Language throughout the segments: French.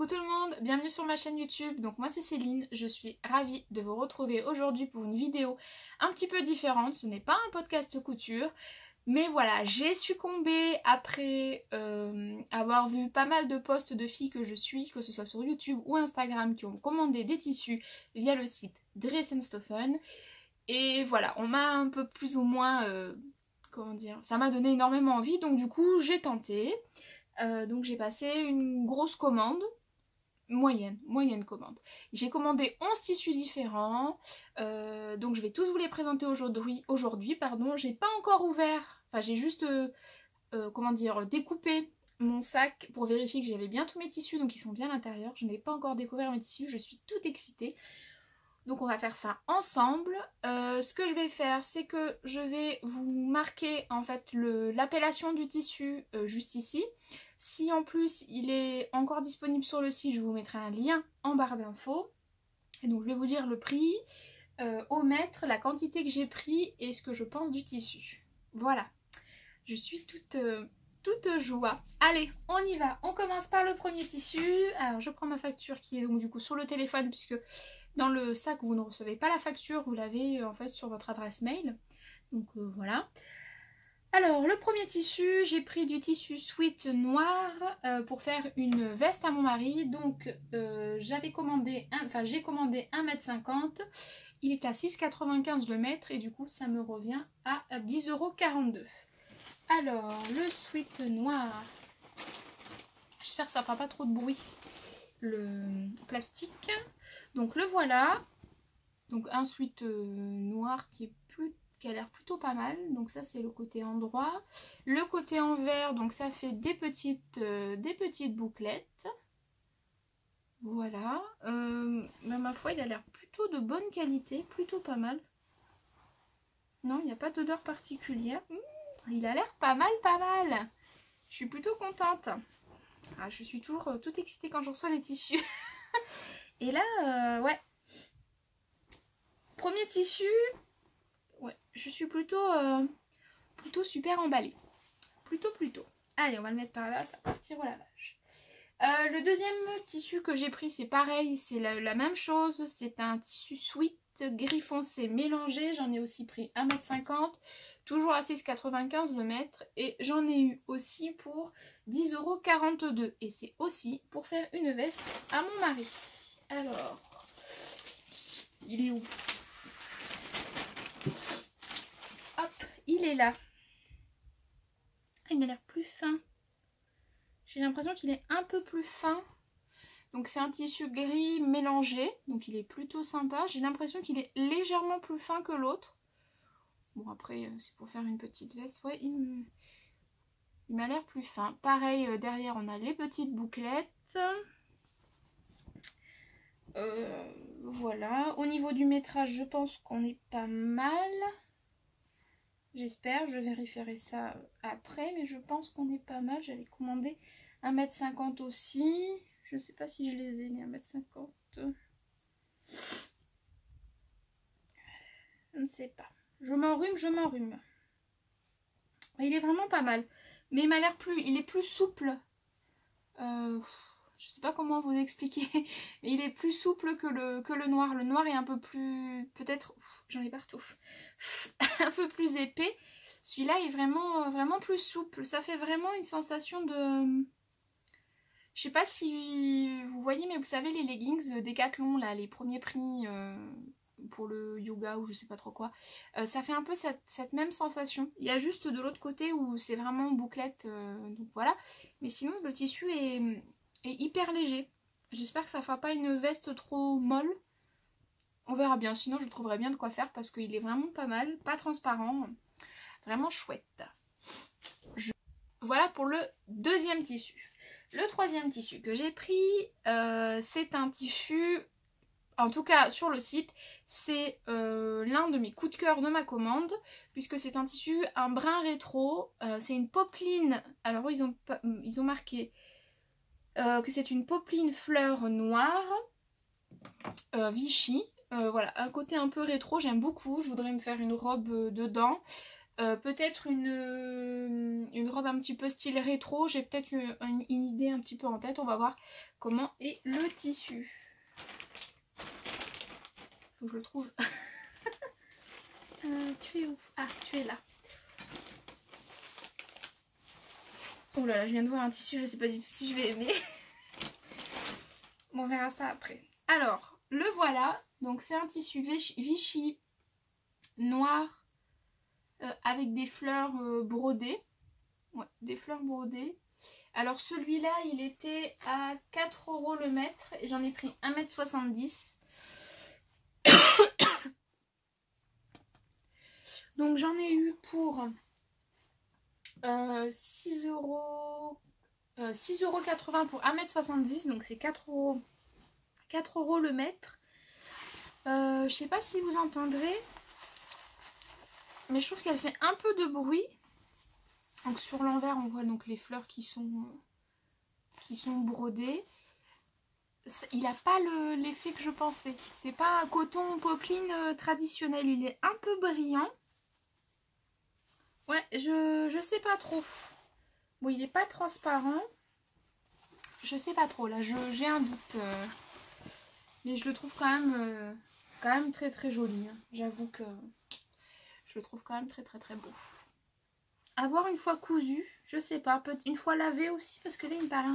tout le monde, bienvenue sur ma chaîne YouTube. Donc moi c'est Céline, je suis ravie de vous retrouver aujourd'hui pour une vidéo un petit peu différente. Ce n'est pas un podcast couture, mais voilà, j'ai succombé après avoir vu pas mal de posts de filles que je suis, que ce soit sur YouTube ou Instagram, qui ont commandé des tissus via le site Dress & Stoffen. Et voilà, on m'a un peu plus ou moins, comment dire, ça m'a donné énormément envie, donc du coup j'ai tenté. Donc j'ai passé une grosse commande, moyenne commande. J'ai commandé 11 tissus différents, donc je vais tous vous les présenter aujourd'hui, pardon. J'ai pas encore ouvert, enfin j'ai juste, comment dire, découpé mon sac pour vérifier que j'avais bien tous mes tissus, donc ils sont bien à l'intérieur. Je n'ai pas encore découvert mes tissus, je suis toute excitée. Donc on va faire ça ensemble. Ce que je vais faire, c'est que je vais vous marquer en fait l'appellation du tissu juste ici. Si en plus il est encore disponible sur le site, je vous mettrai un lien en barre d'infos. Et donc je vais vous dire le prix, au mètre, la quantité que j'ai pris et ce que je pense du tissu. Voilà, je suis toute joie. Allez, on y va. On commence par le premier tissu. Alors je prends ma facture qui est donc du coup sur le téléphone, puisque dans le sac vous ne recevez pas la facture, vous l'avez en fait sur votre adresse mail. Donc voilà. Alors le premier tissu, j'ai pris du tissu sweat noir pour faire une veste à mon mari. Donc j'ai commandé 1,50 m. Il est à 6,95 le mètre et du coup ça me revient à 10,42 €. Alors le sweat noir, j'espère que ça fera pas trop de bruit, le plastique. Donc le voilà. Donc un sweat noir qui a l'air plutôt pas mal. Donc ça c'est le côté endroit. Le côté envers, donc ça fait des petites bouclettes. Voilà. Mais ma foi il a l'air plutôt de bonne qualité, plutôt pas mal. Non, il n'y a pas d'odeur particulière. Il a l'air pas mal. Je suis plutôt contente. Ah, je suis toujours toute excitée quand je reçois les tissus. Et là, ouais. Premier tissu, ouais, je suis plutôt super emballée. Plutôt. Allez, on va le mettre par là, ça va partir au lavage. Le deuxième tissu que j'ai pris, c'est pareil, c'est la même chose. C'est un tissu sweat gris foncé mélangé. J'en ai aussi pris 1,50 m, toujours à 6,95 le mètre. Et j'en ai eu aussi pour 10,42 €. Et c'est aussi pour faire une veste à mon mari. Alors, il est où ? Hop, il est là. Il m'a l'air plus fin. J'ai l'impression qu'il est un peu plus fin. Donc c'est un tissu gris mélangé. Donc il est plutôt sympa. J'ai l'impression qu'il est légèrement plus fin que l'autre. Bon après c'est pour faire une petite veste. Ouais, il m'a l'air plus fin. Pareil, derrière on a les petites bouclettes. Voilà. Au niveau du métrage, je pense qu'on est pas mal. J'espère, je vérifierai ça après, mais je pense qu'on est pas mal. J'avais commandé 1,50 m aussi. Je ne sais pas si je les ai, les 1,50 m. Je ne sais pas. Je m'enrhume. Il est vraiment pas mal. Mais il m'a l'air il est plus souple. Je sais pas comment vous expliquer. Mais il est plus souple que le noir. Le noir est un peu plus... Peut-être... J'en ai partout. Un peu plus épais. Celui-là est vraiment plus souple. Ça fait vraiment une sensation de... Je sais pas si vous voyez, mais vous savez les leggings Decathlon, là, les premiers prix pour le yoga ou je sais pas trop quoi. Ça fait un peu cette même sensation. Il y a juste de l'autre côté où c'est vraiment bouclette, donc voilà. Mais sinon le tissu est hyper léger. J'espère que ça fera pas une veste trop molle. On verra bien, sinon je trouverai bien de quoi faire parce qu'il est vraiment pas mal, pas transparent, vraiment chouette. Voilà pour le deuxième tissu. Le troisième tissu que j'ai pris, c'est un tissu, en tout cas sur le site, c'est l'un de mes coups de cœur de ma commande, puisque c'est un tissu, un brun rétro, c'est une popeline. Alors ils ont marqué que c'est une popeline fleur noire, Vichy. Voilà, un côté un peu rétro, j'aime beaucoup. Je voudrais me faire une robe dedans. Peut-être une robe un petit peu style rétro. J'ai peut-être une idée un petit peu en tête. On va voir comment est le tissu. Faut que je le trouve. Tu es où? Ah, tu es là. Oh là là, je viens de voir un tissu, je sais pas du tout si je vais aimer. On verra ça après. Alors, le voilà. Donc c'est un tissu Vichy noir avec des fleurs brodées. Ouais, des fleurs brodées. Alors celui-là, il était à 4 € le mètre et j'en ai pris 1,70 m. Donc j'en ai eu pour 6,80 € pour 1,70 m. Donc c'est 4 € le mètre. Je sais pas si vous entendrez, mais je trouve qu'elle fait un peu de bruit. Donc sur l'envers on voit donc les fleurs qui sont brodées. Il n'a pas l'effet que je pensais. C'est pas un coton popeline traditionnel, il est un peu brillant. Ouais, je sais pas trop. Bon, il n'est pas transparent. Je sais pas trop, là j'ai un doute. Mais je le trouve quand même très très joli. Hein. J'avoue que je le trouve quand même très très très beau. À voir une fois cousu, je sais pas, peut-être une fois lavé aussi, parce que là il me paraît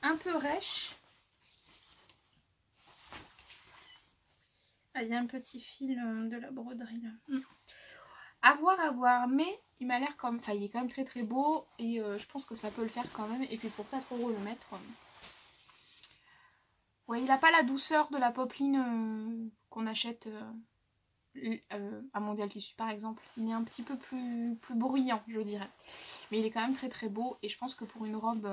un peu rêche. Ah, il y a un petit fil de la broderie là. À voir, mais il m'a l'air comme, enfin il est quand même très très beau et je pense que ça peut le faire quand même. Et puis pour 4 € le mètre, ouais, il n'a pas la douceur de la popeline qu'on achète à Mondial Tissu par exemple. Il est un petit peu plus bruyant, je dirais. Mais il est quand même très très beau et je pense que pour une robe,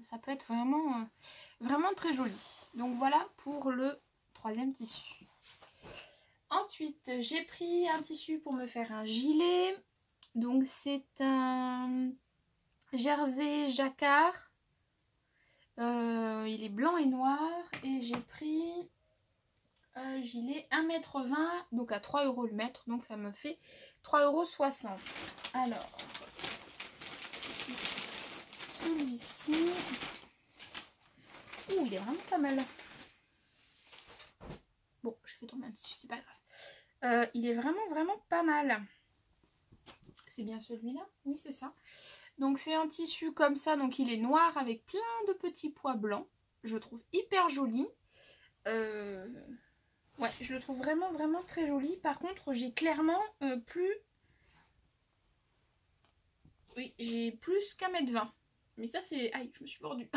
ça peut être vraiment très joli. Donc voilà pour le troisième tissu. Ensuite, j'ai pris un tissu pour me faire un gilet. Donc c'est un jersey jacquard. Il est blanc et noir. Et j'ai pris un gilet 1,20 m, donc à 3 € le mètre. Donc ça me fait 3,60 €. Alors, celui-ci... Ouh, il est vraiment pas mal. Bon, je fais tomber un tissu, c'est pas grave. Il est vraiment pas mal. C'est bien celui-là? Oui, c'est ça. Donc c'est un tissu comme ça, donc il est noir avec plein de petits pois blancs. Je le trouve hyper joli. Ouais, je le trouve vraiment très joli. Par contre, j'ai clairement plus... Oui, j'ai plus qu'1,20 m. Mais ça c'est... Aïe, je me suis mordue.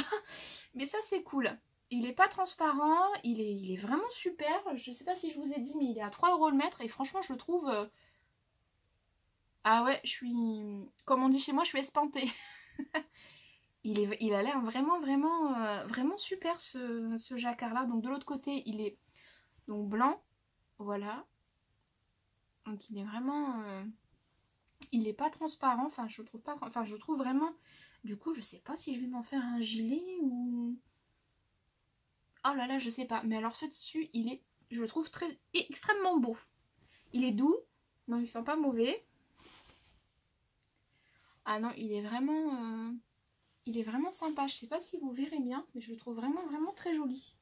Mais ça c'est cool. Il est pas transparent, il est vraiment super. Je sais pas si je vous ai dit, mais il est à 3 € le mètre. Et franchement, je le trouve... Ah ouais, je suis... Comme on dit chez moi, je suis espantée. Il a l'air vraiment super ce jacquard là. Donc de l'autre côté il est donc blanc. Voilà. Donc il est vraiment... il est pas transparent. Enfin je trouve pas... Enfin je trouve vraiment... Du coup je sais pas si je vais m'en faire un gilet ou... Oh là là je sais pas. Mais alors ce tissu il est... Je le trouve extrêmement beau. Il est doux. Non il sent pas mauvais. Ah non il est vraiment... Il est vraiment sympa, je sais pas si vous verrez bien, mais je le trouve vraiment très joli.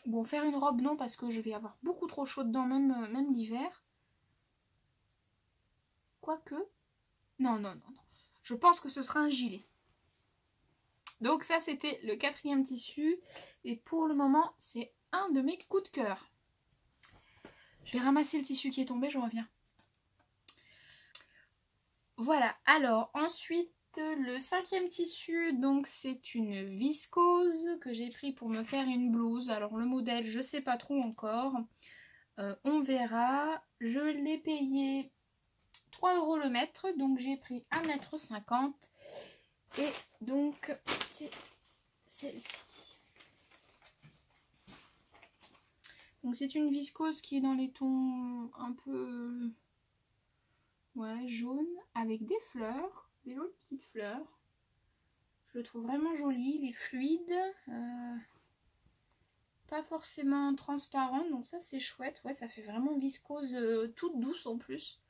Bon, faire une robe, non, parce que je vais avoir beaucoup trop chaud dedans, même l'hiver. Quoique... Non. Je pense que ce sera un gilet. Donc ça, c'était le quatrième tissu. Et pour le moment, c'est un de mes coups de cœur. Je vais ramasser le tissu qui est tombé, je reviens. Voilà, alors ensuite... Le cinquième tissu, donc c'est une viscose que j'ai pris pour me faire une blouse. Alors le modèle, je sais pas trop encore. On verra. Je l'ai payé 3 € le mètre, donc j'ai pris 1,50 m. Et donc c'est celle-ci. Donc c'est une viscose qui est dans les tons un peu jaune avec des fleurs. Des jolies petites fleurs. Je le trouve vraiment joli, il est fluide. pas forcément transparent, donc ça c'est chouette. Ouais, ça fait vraiment viscose toute douce en plus.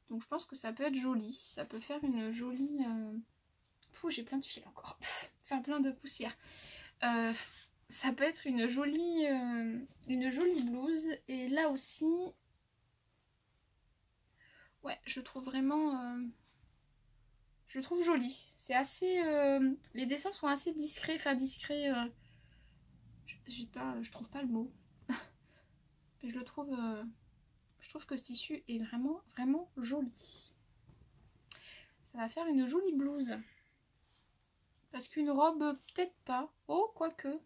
Donc je pense que ça peut être joli. Ça peut faire une jolie... Pouh, j'ai plein de fils encore. Enfin, plein de poussière. Ça peut être une jolie blouse. Et là aussi... Ouais, je trouve vraiment... je trouve joli. C'est assez... les dessins sont assez discrets. Enfin, discrets... je trouve pas le mot. Mais je trouve que ce tissu est vraiment, vraiment joli. Ça va faire une jolie blouse. Parce qu'une robe, peut-être pas. Oh, quoique.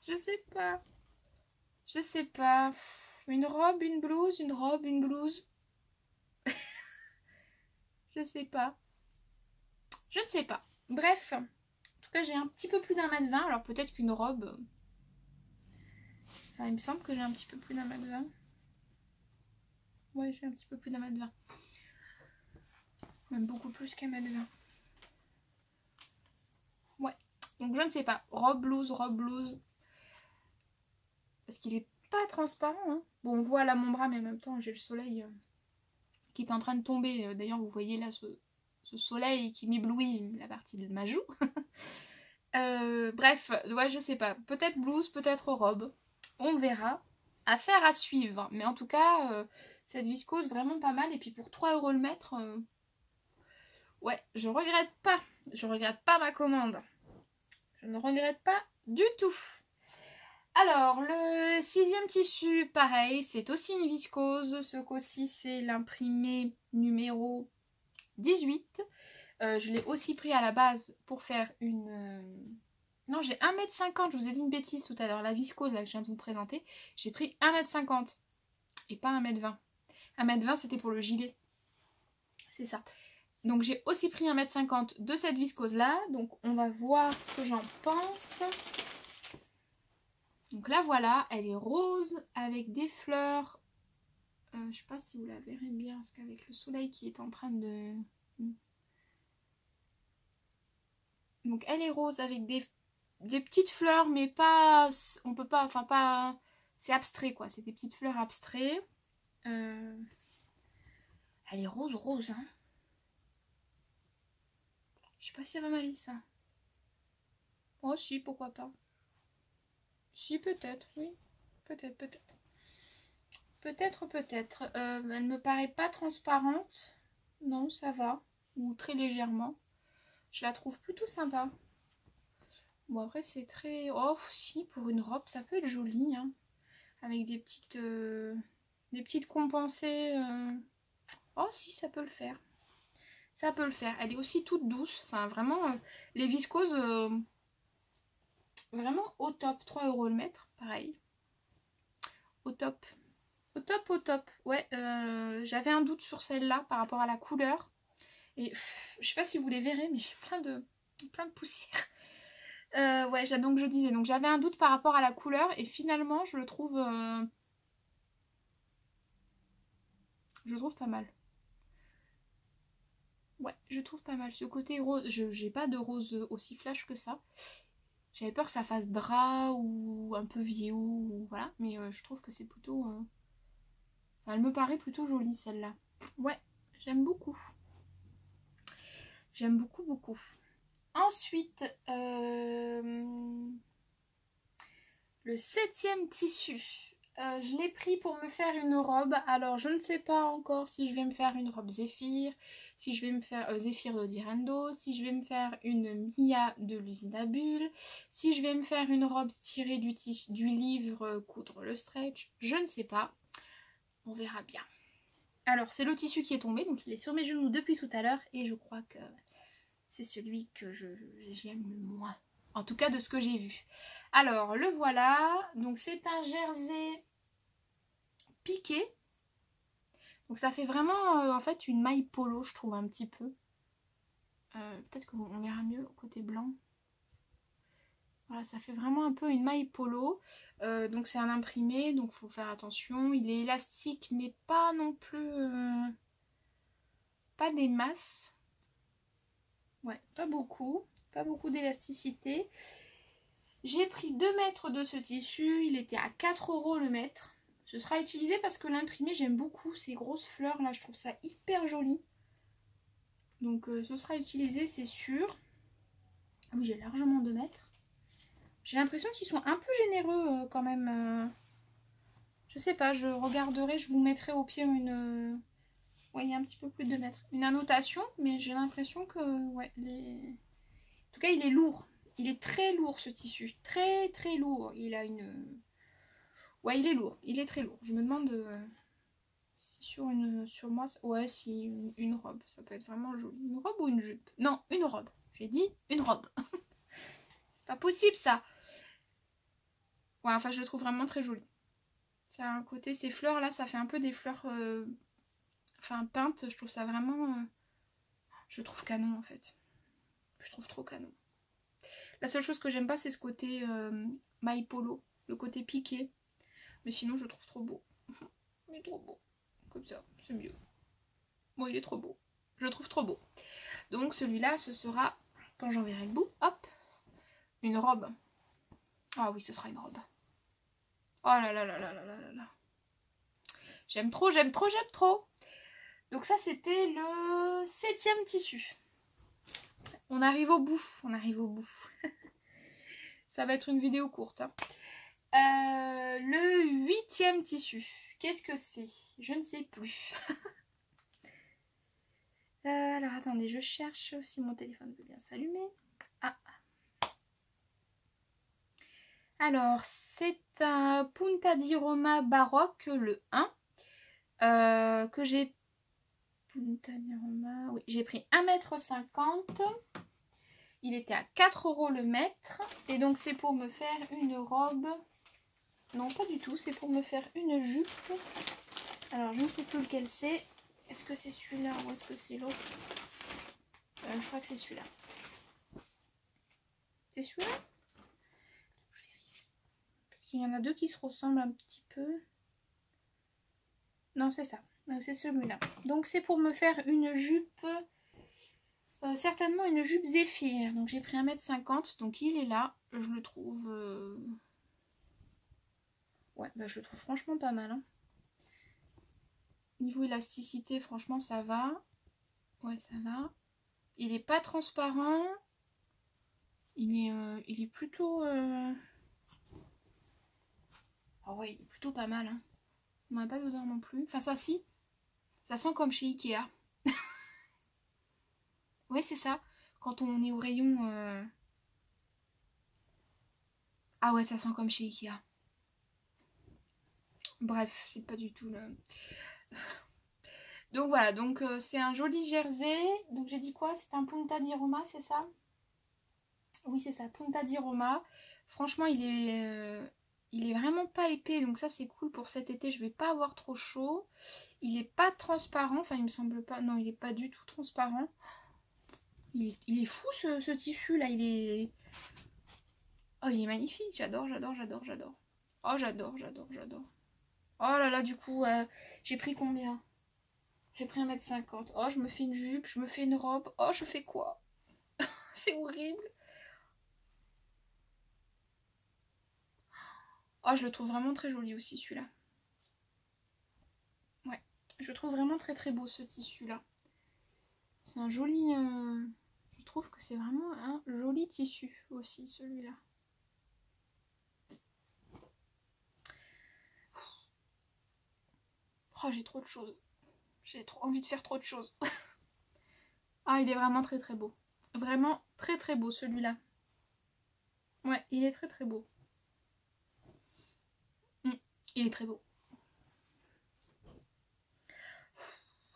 Je sais pas. Je sais pas. Une robe, une blouse, une robe, une blouse. Je sais pas. Je ne sais pas. Bref. En tout cas, j'ai un petit peu plus d'1m20. Alors peut-être qu'une robe... Enfin, il me semble que j'ai un petit peu plus d'1m20. Ouais, j'ai un petit peu plus d'1m20. Même beaucoup plus qu'1m20. Ouais. Donc je ne sais pas. Robe, blouse, robe, blouse. Parce qu'il est pas transparent. Hein. Bon, on voit là mon bras, mais en même temps, j'ai le soleil qui est en train de tomber. D'ailleurs, vous voyez là ce soleil qui m'éblouit la partie de ma joue. Bref, ouais, je sais pas. Peut-être blouse, peut-être robe. On verra. Affaire à suivre. Mais en tout cas, cette viscose, vraiment pas mal. Et puis pour 3 € le mètre, ouais, je regrette pas. Je regrette pas ma commande. Je ne regrette pas du tout. Alors, le 6e tissu, pareil, c'est aussi une viscose. Ce coup-ci, c'est l'imprimé numéro 18. Je l'ai aussi pris à la base pour faire une... Non, j'ai 1m50, je vous ai dit une bêtise tout à l'heure. La viscose là, que je viens de vous présenter, j'ai pris 1m50 et pas 1m20. 1m20, c'était pour le gilet. C'est ça. Donc j'ai aussi pris 1m50 de cette viscose là. Donc on va voir ce que j'en pense. Donc là voilà, elle est rose avec des fleurs. Je sais pas si vous la verrez bien parce qu'avec le soleil qui est en train de... Donc elle est rose avec des petites fleurs mais pas... On peut pas... Enfin pas... C'est abstrait quoi, c'est des petites fleurs abstraites. Elle est rose rose hein. Je sais pas si elle va m'aller ça. Oh si, pourquoi pas. Si, peut-être, oui. Peut-être, peut-être. Peut-être, peut-être. Elle me paraît pas transparente. Non, ça va. Ou très légèrement. Je la trouve plutôt sympa. Bon, après, c'est très... Oh, si, pour une robe, ça peut être joli. Hein. Avec des petites compensées. Oh, si, ça peut le faire. Ça peut le faire. Elle est aussi toute douce. Enfin, vraiment, les viscoses... Vraiment au top. 3 € le mètre, pareil. Au top. Au top, au top. Ouais, j'avais un doute sur celle-là par rapport à la couleur. Et je sais pas si vous les verrez, mais j'ai plein de poussière. Ouais, donc je disais, donc j'avais un doute par rapport à la couleur et finalement je le trouve pas mal. Ouais, je trouve pas mal. Ce côté rose, j'ai pas de rose aussi flash que ça. J'avais peur que ça fasse drap ou un peu vieux, ou voilà, mais je trouve que c'est plutôt... Enfin, elle me paraît plutôt jolie celle-là. Ouais, j'aime beaucoup. J'aime beaucoup, beaucoup. Ensuite, le 7e tissu. Je l'ai pris pour me faire une robe. Alors, je ne sais pas encore si je vais me faire une robe Zéphyr, si je vais me faire Zéphyr de Direndo, si je vais me faire une Mia de l'usine à bulles, si je vais me faire une robe tirée du livre Coudre le stretch. Je ne sais pas. On verra bien. Alors, c'est le tissu qui est tombé, donc il est sur mes genoux depuis tout à l'heure et je crois que c'est celui que j'aime le moins. En tout cas, de ce que j'ai vu. Alors, le voilà. Donc, c'est un jersey piqué. Donc, ça fait vraiment, en fait, une maille polo, je trouve, un petit peu. Peut-être qu'on verra mieux côté blanc. Voilà, ça fait vraiment un peu une maille polo. Donc, c'est un imprimé, donc il faut faire attention. Il est élastique, mais pas non plus... pas des masses. Ouais, pas beaucoup. pas beaucoup d'élasticité. J'ai pris 2 mètres de ce tissu, il était à 4 € le mètre. Ce sera utilisé parce que l'imprimé, j'aime beaucoup ces grosses fleurs là, je trouve ça hyper joli. Donc ce sera utilisé, c'est sûr. Ah oui, j'ai largement 2 mètres. J'ai l'impression qu'ils sont un peu généreux quand même. Je sais pas, je regarderai, je vous mettrai au pire une... ouais, il y a un petit peu plus de 2 mètres. Une annotation, mais j'ai l'impression que... ouais, en tout cas, il est lourd. Il est très lourd ce tissu. Très très lourd. Il a une... ouais, il est lourd. Il est très lourd. Je me demande si sur moi... ouais, si une robe. Ça peut être vraiment joli. Une robe ou une jupe? Non, une robe. J'ai dit une robe. C'est pas possible ça. Ouais, enfin, je le trouve vraiment très joli. Ça a un côté... ces fleurs là, ça fait un peu des fleurs... enfin, peintes. Je trouve ça vraiment... je trouve canon en fait. Je trouve trop canon. La seule chose que j'aime pas, c'est ce côté maille polo, le côté piqué. Mais sinon, je le trouve trop beau. Il est trop beau. Comme ça, c'est mieux. Bon, il est trop beau. Je le trouve trop beau. Donc celui-là, ce sera, quand j'en verrai le bout, hop, une robe. Ah oui, ce sera une robe. Oh là là là là là là là là. J'aime trop, j'aime trop, j'aime trop. Donc ça, c'était le 7e tissu. On arrive au bout, on arrive au bout. Ça va être une vidéo courte. Hein. Le 8e tissu. Qu'est-ce que c'est? Je ne sais plus. Alors attendez, je cherche si mon téléphone veut bien s'allumer. Ah. Alors, c'est un Punta di Roma baroque, le 1. Que j'ai... Punta di Roma... oui, j'ai pris 1,50 m. Il était à 4 € le mètre. Et donc c'est pour me faire une robe. Non, pas du tout. C'est pour me faire une jupe. Alors je ne sais plus lequel c'est. Est-ce que c'est celui-là ou est-ce que c'est l'autre? Je crois que c'est celui-là. C'est celui-là? Je vérifie. Parce qu'il y en a 2 qui se ressemblent un petit peu. Non, c'est ça. C'est celui-là. Donc c'est pour me faire une jupe... certainement une jupe Zéphyr. Donc j'ai pris 1,50 m. Donc il est là. Je le trouve... ouais, bah, je le trouve franchement pas mal. Hein. Niveau élasticité, franchement, ça va. Ouais, ça va. Il est pas transparent. Il est plutôt... ah ouais, il est plutôt pas mal. Hein. On n'a pas d'odeur non plus. Enfin, ça, si. Ça sent comme chez Ikea. Ouais, c'est ça. Quand on est au rayon... ah ouais, ça sent comme chez Ikea. Bref, c'est pas du tout le... Donc voilà, donc c'est un joli jersey. Donc j'ai dit quoi? C'est un Punta di Roma, c'est ça? Oui, c'est ça, Punta di Roma. Franchement, il est vraiment pas épais, donc ça c'est cool pour cet été. Je vais pas avoir trop chaud. Il est pas transparent, enfin il me semble pas. Non, il est pas du tout transparent. Il est fou ce tissu là, il est... oh, il est magnifique, j'adore, j'adore, j'adore, j'adore. Oh, j'adore, j'adore, j'adore. Oh là là, du coup, j'ai pris combien? J'ai pris 1,50 m. Oh, je me fais une jupe, je me fais une robe. Oh, je fais quoi? C'est horrible. Oh, je le trouve vraiment très joli aussi, celui-là. Ouais, je le trouve vraiment très très beau, ce tissu-là. C'est un joli... je trouve que c'est vraiment un joli tissu aussi, celui-là. Oh, j'ai trop de choses. J'ai trop envie de faire trop de choses. Ah, il est vraiment très très beau. Vraiment très très beau, celui-là. Ouais, il est très très beau. Il est très beau.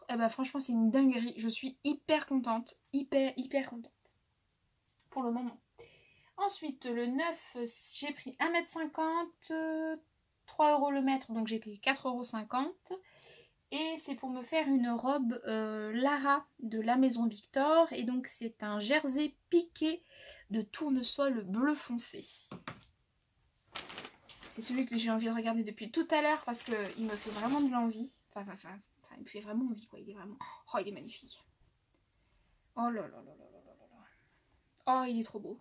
Eh ben franchement, c'est une dinguerie. Je suis hyper contente. Hyper contente. Pour le moment. Ensuite, le 9, j'ai pris 1,50 m, 3 € le mètre, donc j'ai payé 4,50 €. Et c'est pour me faire une robe Lara de la Maison Victor. Et donc c'est un jersey piqué de tournesol bleu foncé. C'est celui que j'ai envie de regarder depuis tout à l'heure parce qu'il me fait vraiment de l'envie. Enfin, il me fait vraiment envie quoi. Il est vraiment... oh, il est magnifique. Oh là là là là là là là. Oh, il est trop beau.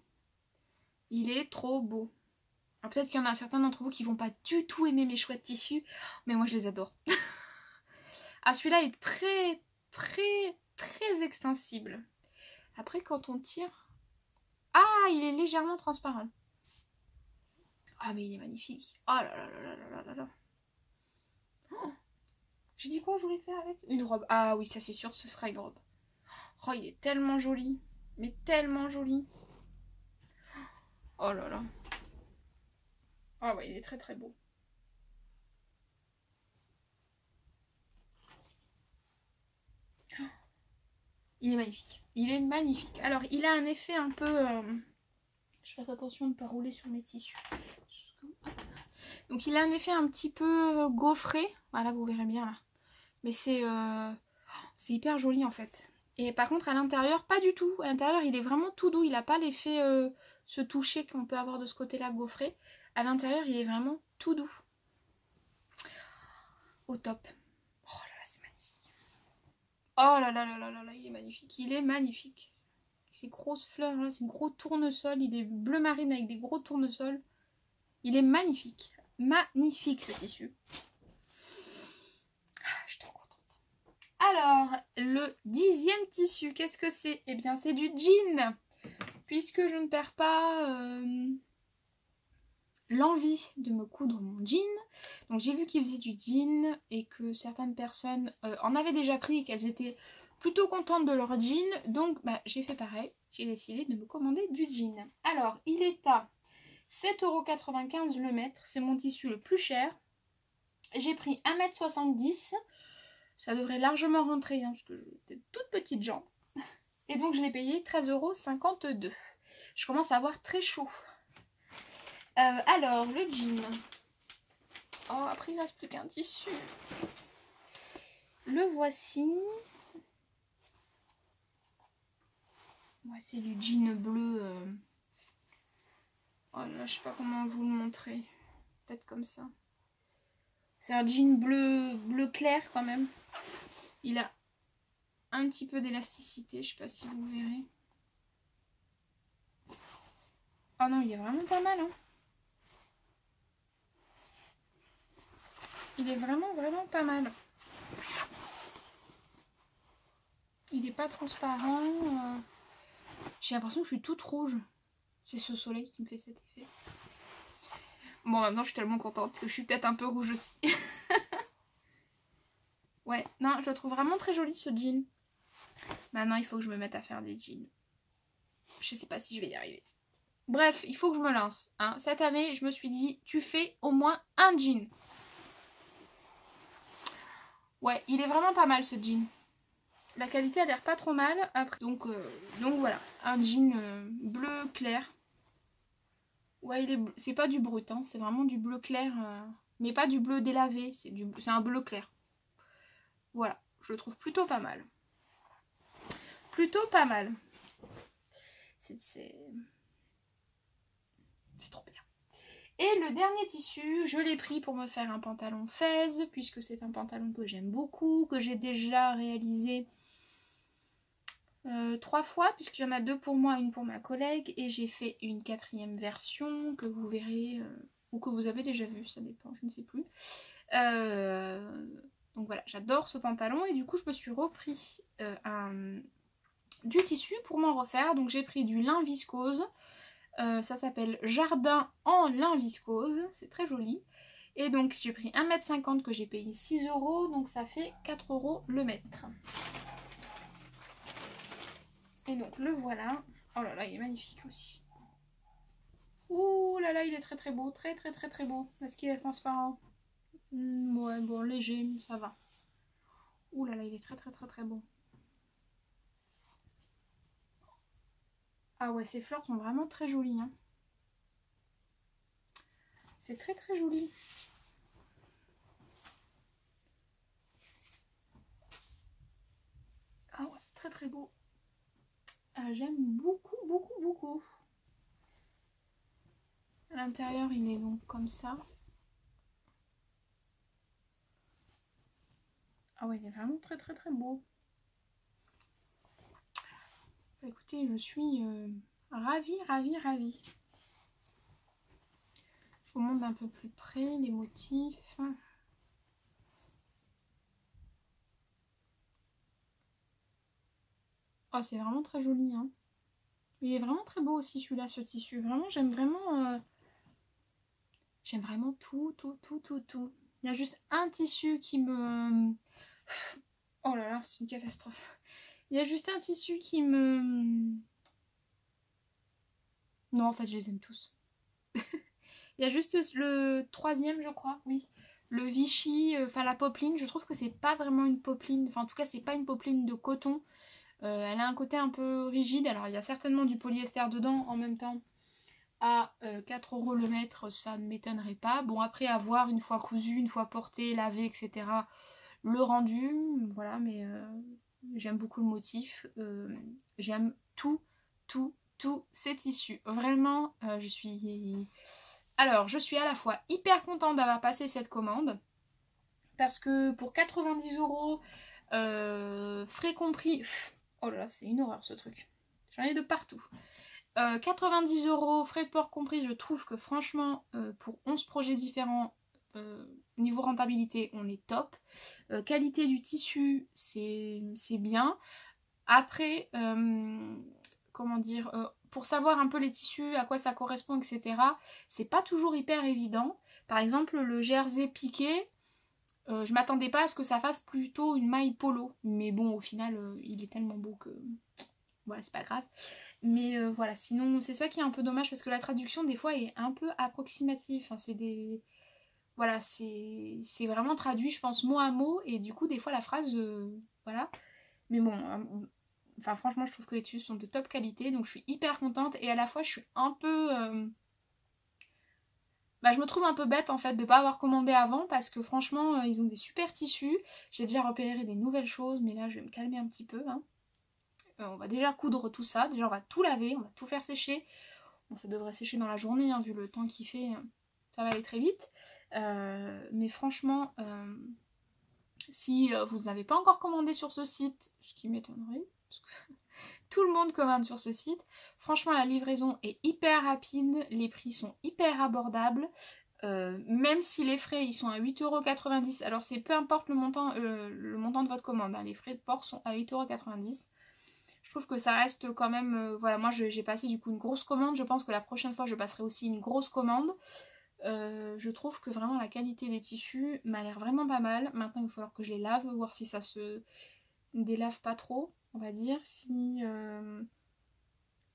Il est trop beau. Alors peut-être qu'il y en a certains d'entre vous qui vont pas du tout aimer mes chouettes tissus, mais moi je les adore. Ah, celui-là est très, très, très extensible. Après, quand on tire... Ah, il est légèrement transparent. Ah, mais il est magnifique. Oh là là là là là là là. Oh, j'ai dit quoi je voulais faire avec? Une robe. Ah oui, ça c'est sûr, ce sera une robe. Oh, il est tellement joli. Mais tellement joli. Oh là là. Ah ouais, il est très très beau. Il est magnifique. Il est magnifique. Alors, il a un effet un peu... Je fais attention de ne pas rouler sur mes tissus. Donc, il a un effet un petit peu gaufré. Voilà, vous verrez bien là. Mais c'est hyper joli en fait. Et par contre, à l'intérieur, pas du tout. À l'intérieur, il est vraiment tout doux. Il n'a pas l'effet ce toucher qu'on peut avoir de ce côté-là gaufré. À l'intérieur, il est vraiment tout doux. Au top. Oh là là, c'est magnifique. Oh là là là là là là, il est magnifique. Il est magnifique. Ces grosses fleurs là, ces gros tournesols. Il est bleu marine avec des gros tournesols. Il est magnifique. Magnifique ce tissu. Je suis trop contente. Alors, le 10e tissu, qu'est-ce que c'est? Eh bien, c'est du jean. Puisque je ne perds pas l'envie de me coudre mon jean. Donc j'ai vu qu'ils faisaient du jean et que certaines personnes en avaient déjà pris et qu'elles étaient plutôt contentes de leur jean. Donc bah, j'ai fait pareil, j'ai décidé de me commander du jean. Alors il est à 7,95 € le mètre, c'est mon tissu le plus cher. J'ai pris 1,70 m, ça devrait largement rentrer hein, parce que j'ai de toutes petites jambes. Et donc je l'ai payé 13,52 €. Je commence à avoir très chaud. Alors, le jean. Oh, après il ne reste plus qu'un tissu. Le voici. Ouais, c'est du jean bleu. Oh là, je sais pas comment vous le montrer. Peut-être comme ça. C'est un jean bleu clair quand même. Il a un petit peu d'élasticité, je sais pas si vous verrez. Oh non, il est vraiment pas mal, hein. Il est vraiment pas mal. Il n'est pas transparent. J'ai l'impression que je suis toute rouge. C'est ce soleil qui me fait cet effet. Bon, maintenant je suis tellement contente que je suis peut-être un peu rouge aussi. Ouais, non, je le trouve vraiment très joli ce jean. Maintenant, il faut que je me mette à faire des jeans. Je sais pas si je vais y arriver. Bref, il faut que je me lance. Hein. Cette année, je me suis dit, tu fais au moins un jean. Ouais, il est vraiment pas mal ce jean. La qualité a l'air pas trop mal. Après, donc voilà, un jean bleu clair. Ouais, c'est pas du brut, hein, c'est vraiment du bleu clair. Mais pas du bleu délavé, c'est un bleu clair. Voilà, je le trouve plutôt pas mal. Plutôt pas mal. C'est trop bien. Et le dernier tissu, je l'ai pris pour me faire un pantalon fez, puisque c'est un pantalon que j'aime beaucoup, que j'ai déjà réalisé 3 fois, puisqu'il y en a 2 pour moi, une pour ma collègue, et j'ai fait une 4e version que vous verrez, ou que vous avez déjà vue, ça dépend, je ne sais plus. Donc voilà, j'adore ce pantalon, et du coup je me suis repris du tissu pour m'en refaire. Donc j'ai pris du lin viscose. Ça s'appelle Jardin en lin viscose. C'est très joli. Et donc j'ai pris 1,50 m que j'ai payé 6 €. Donc ça fait 4 € le mètre. Et donc le voilà. Oh là là, il est magnifique aussi. Ouh là là, il est très beau. Très beau. Est-ce qu'il est transparent? Ouais, bon, léger, ça va. Ouh là là, il est très beau. Ah ouais, ces fleurs sont vraiment très jolies. Hein. C'est très joli. Ah ouais, très beau. J'aime beaucoup. À l'intérieur, il est donc comme ça. Ah ouais, il est vraiment très beau. Écoutez, je suis ravie, ravie, ravie. Je vous montre d'un peu plus près les motifs. Oh, c'est vraiment très joli, hein. Il est vraiment très beau aussi celui-là, ce tissu. Vraiment, j'aime vraiment... J'aime vraiment tout, tout, tout, tout, tout. Il y a juste un tissu qui me... Oh là là, c'est une catastrophe. Il y a juste un tissu qui me... Non, en fait, je les aime tous. Il y a juste le troisième, je crois, oui. Le Vichy, enfin la popeline, je trouve que c'est pas vraiment une popeline. Enfin, en tout cas, c'est pas une popeline de coton. Elle a un côté un peu rigide. Alors, il y a certainement du polyester dedans en même temps. À 4 € le mètre, ça ne m'étonnerait pas. Bon, après, à voir une fois cousu, une fois porté, lavé, etc. Le rendu, voilà, mais j'aime beaucoup le motif. J'aime tous ces tissus. Vraiment, je suis... Alors, je suis à la fois hyper contente d'avoir passé cette commande. Parce que pour 90 €, frais compris... Oh là là, c'est une horreur ce truc. J'en ai de partout. 90 €, frais de port compris, je trouve que franchement, pour 11 projets différents, niveau rentabilité, on est top. Qualité du tissu, c'est bien. Après, comment dire, pour savoir un peu les tissus, à quoi ça correspond, etc., c'est pas toujours hyper évident. Par exemple, le jersey piqué, je m'attendais pas à ce que ça fasse plutôt une maille polo. Mais bon, au final, il est tellement beau que... Voilà, c'est pas grave. Mais voilà, sinon c'est ça qui est un peu dommage parce que la traduction des fois est un peu approximative. Enfin, c'est des... Voilà, c'est vraiment traduit, je pense, mot à mot. Et du coup, des fois, la phrase... voilà. Mais bon, enfin franchement, je trouve que les tissus sont de top qualité. Donc je suis hyper contente. Et à la fois, je suis un peu... Bah, je me trouve un peu bête en fait de pas avoir commandé avant parce que franchement, ils ont des super tissus. J'ai déjà repéré des nouvelles choses, mais là, je vais me calmer un petit peu, hein. On va déjà coudre tout ça, déjà on va tout laver, on va tout faire sécher. Bon, ça devrait sécher dans la journée, hein, vu le temps qu'il fait, ça va aller très vite. Mais franchement, si vous n'avez pas encore commandé sur ce site, ce qui m'étonnerait, parce que tout le monde commande sur ce site, franchement la livraison est hyper rapide, les prix sont hyper abordables. Même si les frais ils sont à 8,90 €, alors c'est peu importe le montant de votre commande, hein, les frais de port sont à 8,90 €. Je trouve que ça reste quand même... voilà, moi j'ai passé du coup une grosse commande. Je pense que la prochaine fois je passerai aussi une grosse commande. Je trouve que vraiment la qualité des tissus m'a l'air vraiment pas mal. Maintenant il va falloir que je les lave, voir si ça se délave pas trop, on va dire. Si...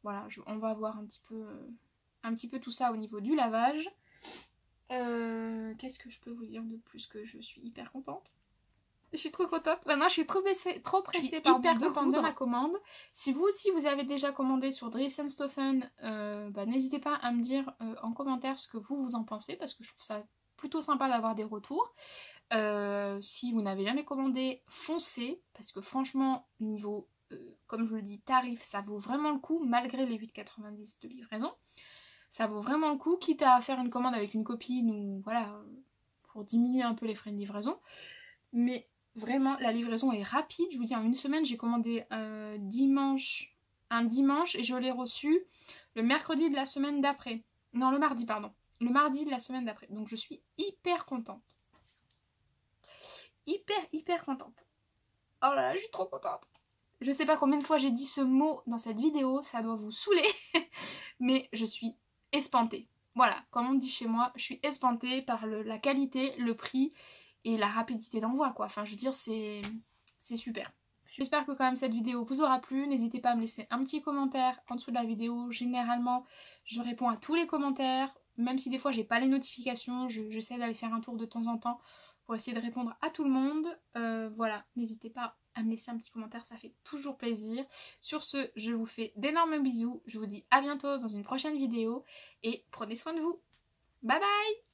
voilà, on va voir un petit peu tout ça au niveau du lavage. Qu'est-ce que je peux vous dire de plus que je suis hyper contente? Je suis trop contente. Maintenant, je suis trop pressée hyper contente de ma commande. Si vous aussi vous avez déjà commandé sur Dries & Stoffen, n'hésitez pas à me dire en commentaire ce que vous en pensez parce que je trouve ça plutôt sympa d'avoir des retours. Si vous n'avez jamais commandé, foncez parce que franchement, niveau, comme je le dis, tarif, ça vaut vraiment le coup malgré les 8,90 € de livraison. Ça vaut vraiment le coup, quitte à faire une commande avec une copine ou voilà, pour diminuer un peu les frais de livraison. Mais vraiment, la livraison est rapide. Je vous dis, en une semaine, j'ai commandé un dimanche et je l'ai reçu le mercredi de la semaine d'après. Non, le mardi, pardon. Le mardi de la semaine d'après. Donc je suis hyper contente. Hyper contente. Oh là là, je suis trop contente. Je sais pas combien de fois j'ai dit ce mot dans cette vidéo, ça doit vous saouler. Mais je suis espantée. Voilà, comme on dit chez moi, je suis espantée par la qualité, le prix et la rapidité d'envoi, quoi. Enfin, je veux dire, c'est super. J'espère que quand même cette vidéo vous aura plu. N'hésitez pas à me laisser un petit commentaire en dessous de la vidéo. Généralement, je réponds à tous les commentaires. Même si des fois, j'ai pas les notifications, j'essaie d'aller faire un tour de temps en temps pour essayer de répondre à tout le monde. Voilà, n'hésitez pas à me laisser un petit commentaire, ça fait toujours plaisir. Sur ce, je vous fais d'énormes bisous. Je vous dis à bientôt dans une prochaine vidéo et prenez soin de vous. Bye bye!